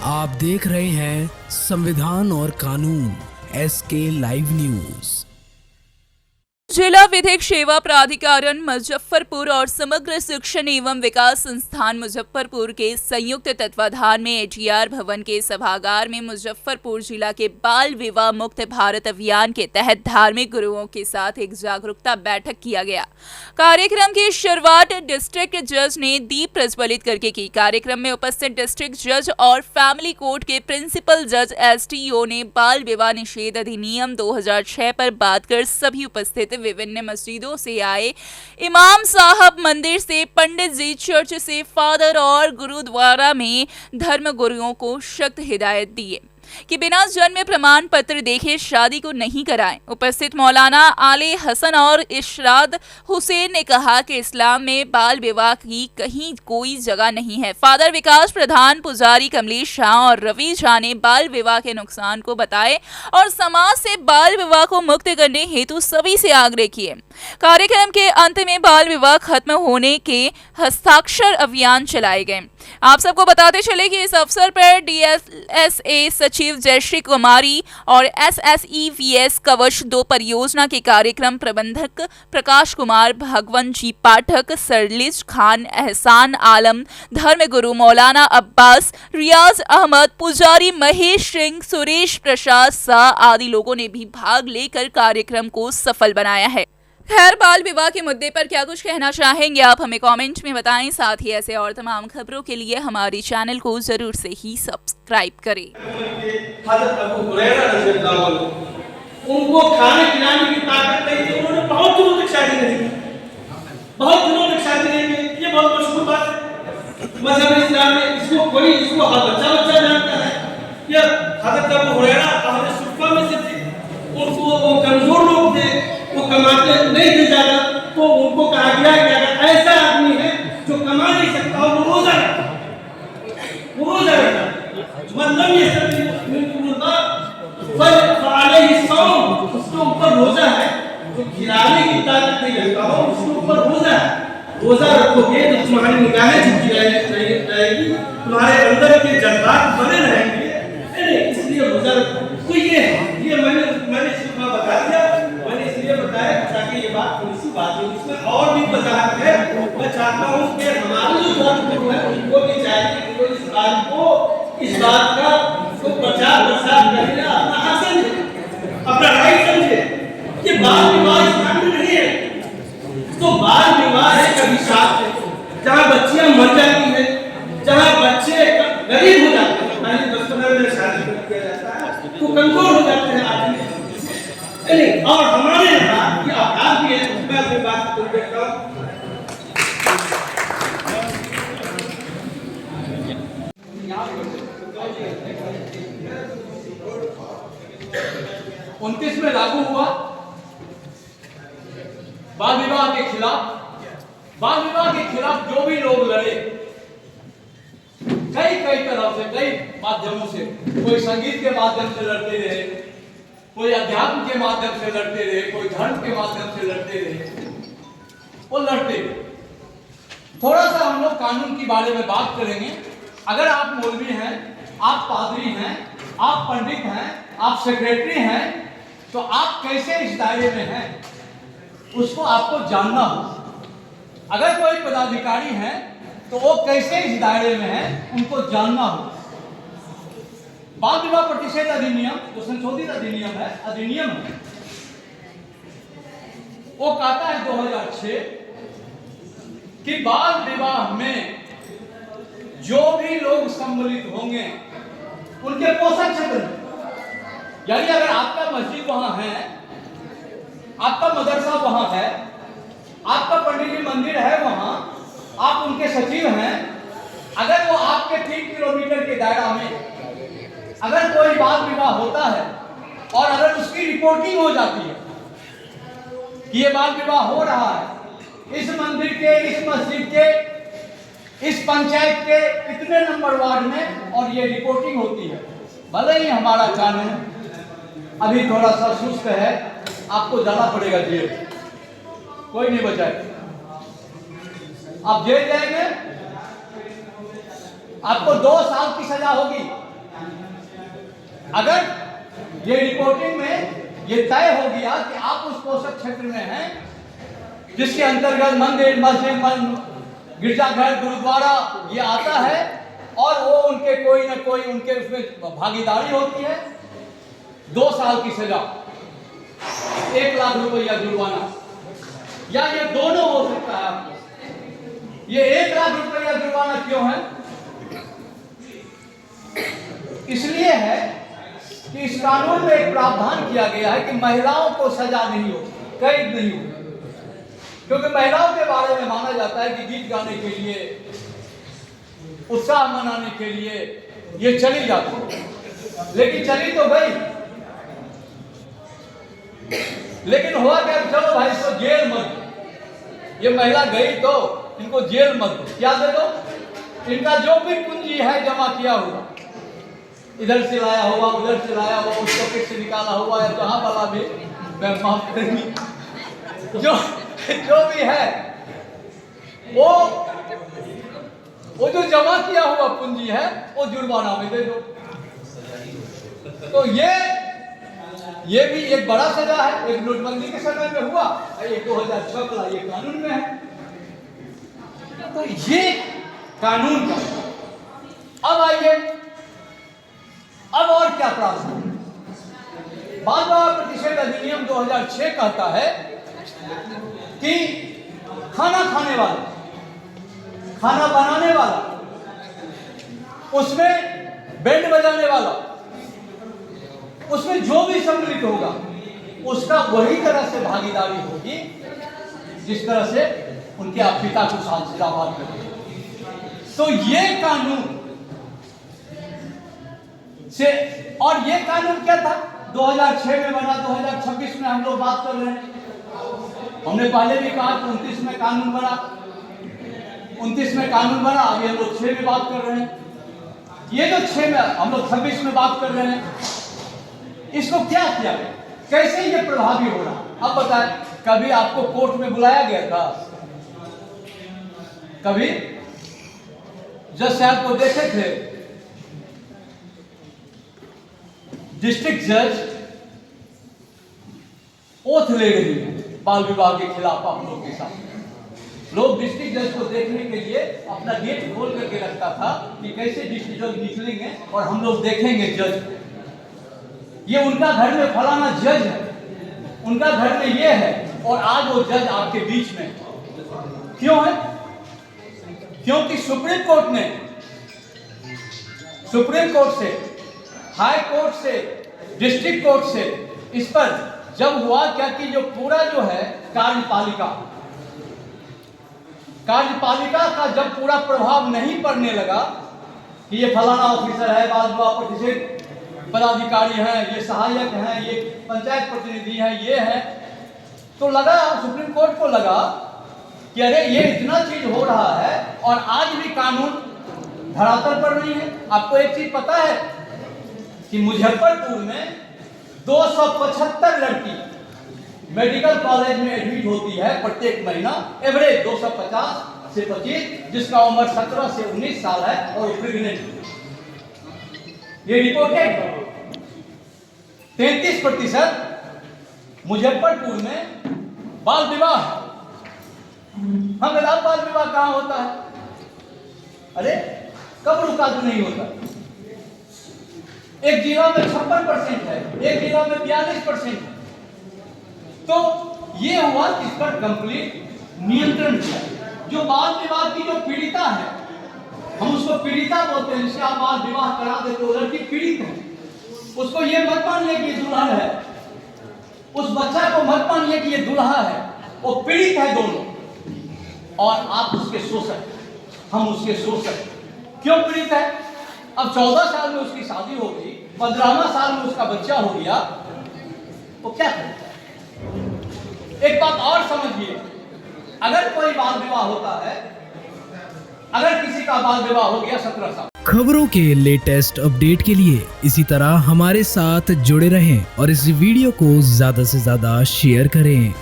आप देख रहे हैं संविधान और कानून SK लाइव न्यूज। जिला विधिक सेवा प्राधिकरण मुजफ्फरपुर और समग्र शिक्षण एवं विकास संस्थान मुजफ्फरपुर के संयुक्त तत्वाधान में ATR भवन के सभागार में मुजफ्फरपुर जिला के बाल विवाह मुक्त भारत अभियान के तहत धार्मिक गुरुओं के साथ एक जागरूकता बैठक किया गया। कार्यक्रम की शुरुआत डिस्ट्रिक्ट जज ने दीप प्रज्वलित करके की। कार्यक्रम में उपस्थित डिस्ट्रिक्ट जज और फैमिली कोर्ट के प्रिंसिपल जज STO ने बाल विवाह निषेध अधिनियम 2006 पर बात कर सभी उपस्थित विभिन्न मस्जिदों से आए इमाम साहब, मंदिर से पंडित जी, चर्च से फादर और गुरुद्वारा में धर्म गुरुओं को सख्त हिदायत दी कि बिना जन्म प्रमाण पत्र देखे शादी को नहीं कराएं। उपस्थित मौलाना आले हसन और इशराद हुसैन ने कहा कि इस्लाम में बाल विवाह की कहीं कोई जगह नहीं है। फादर विकास प्रधान, पुजारी कमलेश शाह और रवि झा ने बाल विवाह के नुकसान को बताए और समाज से बाल विवाह को मुक्त करने हेतु सभी से आग्रह किए। कार्यक्रम के अंत में बाल विवाह खत्म होने के हस्ताक्षर अभियान चलाए गए। आप सबको बताते चले कि इस अवसर पर DSA सचिव जयश्री कुमारी और SSEVS कवच 2 परियोजना के कार्यक्रम प्रबंधक प्रकाश कुमार, भगवंत जी पाठक, सरलिज खान, एहसान आलम, धर्मगुरु मौलाना अब्बास, रियाज अहमद, पुजारी महेश सिंह, सुरेश प्रसाद शाह आदि लोगों ने भी भाग लेकर कार्यक्रम को सफल बनाया है। खैर, बाल विवाह के मुद्दे पर क्या कुछ कहना चाहेंगे आप हमें कमेंट में बताएं। साथ ही ऐसे और तमाम खबरों के लिए हमारे चैनल को जरूर से ही सब्सक्राइब करें। उनको खाने खिलाने की ताकत नहीं थी, उन्होंने बहुत दिनों तक शादी नहीं की, बहुत दिनों तक शादी नहीं की। ये बहुत मशहूर बात है मजहब इस्लाम में। इसको बच्चा जानता है। ये हज़रत अबू हुरैरा हज़रत सुफ़ा में से थे। उनको वो कमजोर लोग थे, वो कमाते नहीं थे ज्यादा, तो उनको कहा गया कि अगर ऐसा आदमी है जो कमा नहीं सकता और वो रोजा रखता, मतलब ये उसके ऊपर रोजा है। जो खिलाने की ताकत नहीं रखता हो उसके ऊपर रोजा है। रोजा रखोगे तो तुम्हारी निगाहें झुकी रहेगी, तुम्हारे अंदर के जज्बात बने रहेंगे, इसलिए रोजा रखो। तो ये मैंने सिर्फ बता दिया, मैंने इसलिए बताया ताकि ये बात थोड़ी सी बात है, इसमें और भी वजाहत है। मैं चाहता हूँ कि हमारे जो धर्म है उनको भी चाहिए उनको इस बात का प्रचार प्रसार करने अपना हक समझे, अपना राइट समझे कि बाल विवाह इस्लाम में नहीं है। तो बाल विवाह एक अभिशाप है, जहाँ बच्चियां मर जाती है, जहाँ बच्चे गरीब हो जाते हैं, पहले बचपन में शादी कर दिया जाता है तो कमजोर हो जाते हैं आदमी। और हमारे यहाँ ये अपराध भी है। मैं अपनी बात को देखता हूँ। उनतीस में लागू हुआ बाल विवाह के खिलाफ। बाल विवाह के खिलाफ जो भी लोग लड़े कई तरह से, कई माध्यमों से, कोई संगीत के माध्यम से लड़ते रहे, कोई अध्यात्म के माध्यम से लड़ते रहे, कोई धर्म के माध्यम से लड़ते रहे, वो लड़ते रहे। थोड़ा सा हम लोग कानून के बारे में बात करेंगे। अगर आप मौलवी हैं, आप पादरी हैं, आप पंडित हैं, आप सेक्रेटरी हैं, तो आप कैसे इस दायरे में हैं उसको आपको जानना हो। अगर कोई पदाधिकारी है तो वो कैसे इस दायरे में है उनको जानना हो। बाल विवाह प्रतिषेध अधिनियम जो संशोधित अधिनियम है, वो कहता है 2006 कि बाल विवाह में जो भी लोग सम्मिलित होंगे उनके पोषण क्षेत्र में, यानी अगर आपका मस्जिद वहां है, आपका मदरसा वहां है, आपका पंडित जी मंदिर है वहां, आप उनके सचिव हैं, अगर वो आपके 3 किलोमीटर के दायरा में अगर कोई बाल विवाह होता है और अगर उसकी रिपोर्टिंग हो जाती है कि ये बाल विवाह हो रहा है इस मंदिर के, इस मस्जिद के, इस पंचायत के इतने नंबर वार्ड में, और ये रिपोर्टिंग होती है, भले ही हमारा कानून अभी थोड़ा सा सुस्त है, आपको जाना पड़ेगा जेल, कोई नहीं बचाए, आप जेल जाएंगे, आपको 2 साल की सजा होगी। अगर ये रिपोर्टिंग में ये तय हो गया कि आप उस पोषक क्षेत्र में हैं जिसके अंतर्गत मंदिर, मस्जिद, गिरजाघर, गुरुद्वारा ये आता है और वो उनके कोई ना कोई उनके उसमें भागीदारी होती है, 2 साल की सजा, 1 लाख रुपया जुर्माना, या ये दोनों हो सकता है आपको। ये 1 लाख रुपया जुर्माना क्यों है? इसलिए है कि इस कानून में एक प्रावधान किया गया है कि महिलाओं को सजा नहीं हो, कैद नहीं हो, क्योंकि महिलाओं के बारे में माना जाता है कि गीत गाने के लिए, उत्साह मनाने के लिए ये चली जाती, लेकिन चली तो गई, लेकिन हुआ क्या, चलो भाई इसको जेल मत दो, ये महिला गई तो इनको जेल मत दो, क्या दे दो, इनका जो भी पूंजी है जमा किया हुआ, इधर से लाया हुआ, उधर से लाया हुआ, उस पॉकेट से निकाला हुआ है, जहां वाला भी माफ करेंगे, जो भी है वो जो जमा किया हुआ पूंजी है वो जुर्माना में दे दो। तो ये भी एक बड़ा सजा है, एक नोटबंदी के समय में हुआ, ये 2006 का ये कानून में है। तो ये कानून का अब आइए, अब और क्या प्रावधान? बाल विवाह प्रतिषेध अधिनियम 2006 कहता है कि खाना खाने वाला, खाना बनाने वाला, उसमें बैंड बजाने वाला, उसमें जो भी सम्मिलित होगा उसका वही तरह से भागीदारी होगी जिस तरह से उनके पिता को साझेदार करते। तो ये कानून से, और ये कानून क्या था, 2006 में बना, 2026 में हम लोग बात कर रहे हैं। हमने पहले भी कहा कि 29 में कानून बना, 29 में कानून बना, अभी हम लोग 6 में बात कर रहे हैं। ये जो 6 में हम लोग 26 में बात कर रहे हैं, इसको क्या किया गया, कैसे ये प्रभावी हो रहा? अब बताएं, कभी आपको कोर्ट में बुलाया गया था? कभी जज साहब को देखे थे? डिस्ट्रिक्ट जज ओथ ले रही है बाल विवाह के खिलाफ आप लोग के साथ। लोग डिस्ट्रिक्ट जज को देखने के लिए अपना गेट खोल करके रखता था कि कैसे डिस्ट्रिक्ट जज निकलेंगे और हम लोग देखेंगे जज। ये उनका घर में फलाना जज है, उनका घर में ये है, और आज वो जज आपके बीच में क्यों है? क्योंकि सुप्रीम कोर्ट ने, सुप्रीम कोर्ट से, हाई कोर्ट से, डिस्ट्रिक्ट कोर्ट से इस पर जब हुआ क्या कि जो पूरा जो है कार्यपालिका का जब पूरा प्रभाव नहीं पड़ने लगा कि ये फलाना ऑफिसर है, बाल विवाह प्रतिषेध पदाधिकारी हैं, ये सहायक हैं, ये पंचायत प्रतिनिधि हैं, ये है, तो लगा, सुप्रीम कोर्ट को लगा कि अरे ये इतना चीज हो रहा है और आज भी कानून धरातल पर नहीं है। आपको एक चीज पता है कि मुजफ्फरपुर में 275 लड़की मेडिकल कॉलेज में एडमिट होती है प्रत्येक महीना, एवरेज 250 से 25, जिसका उम्र 17 से 19 साल है और प्रेग्नेंट। ये रिपोर्टेड 33% मुजफ्फरपुर में बाल विवाह। हम बताओ बाल विवाह कहां होता है? अरे कब रुका तो नहीं होता। एक जिला में 56% है, एक जिला में 42% है। तो ये हुआ, इस पर कंप्लीट नियंत्रण किया। जो बाल विवाह की जो पीड़िता है, हम उसको पीड़िता बोलते हैं, जिसे आप बाल विवाह करा देते हो, लड़की पीड़ित है, उसको ये मत मानिए कि ये दुल्हन है, उस बच्चा को मत मानिए कि ये दुल्हा है, वो पीड़ित है दोनों, और आप उसके शोषक, हम उसके शोषक। क्यों पीड़ित है? अब 14 साल में उसकी शादी हो गई, 15वां साल में उसका बच्चा हो गया, वो क्या करेगा? एक बात और समझिए, अगर कोई बाल विवाह होता है, अगर किसी का बाल विवाह हो गया 17 साल, खबरों के लेटेस्ट अपडेट के लिए इसी तरह हमारे साथ जुड़े रहें और इस वीडियो को ज्यादा से ज्यादा शेयर करें।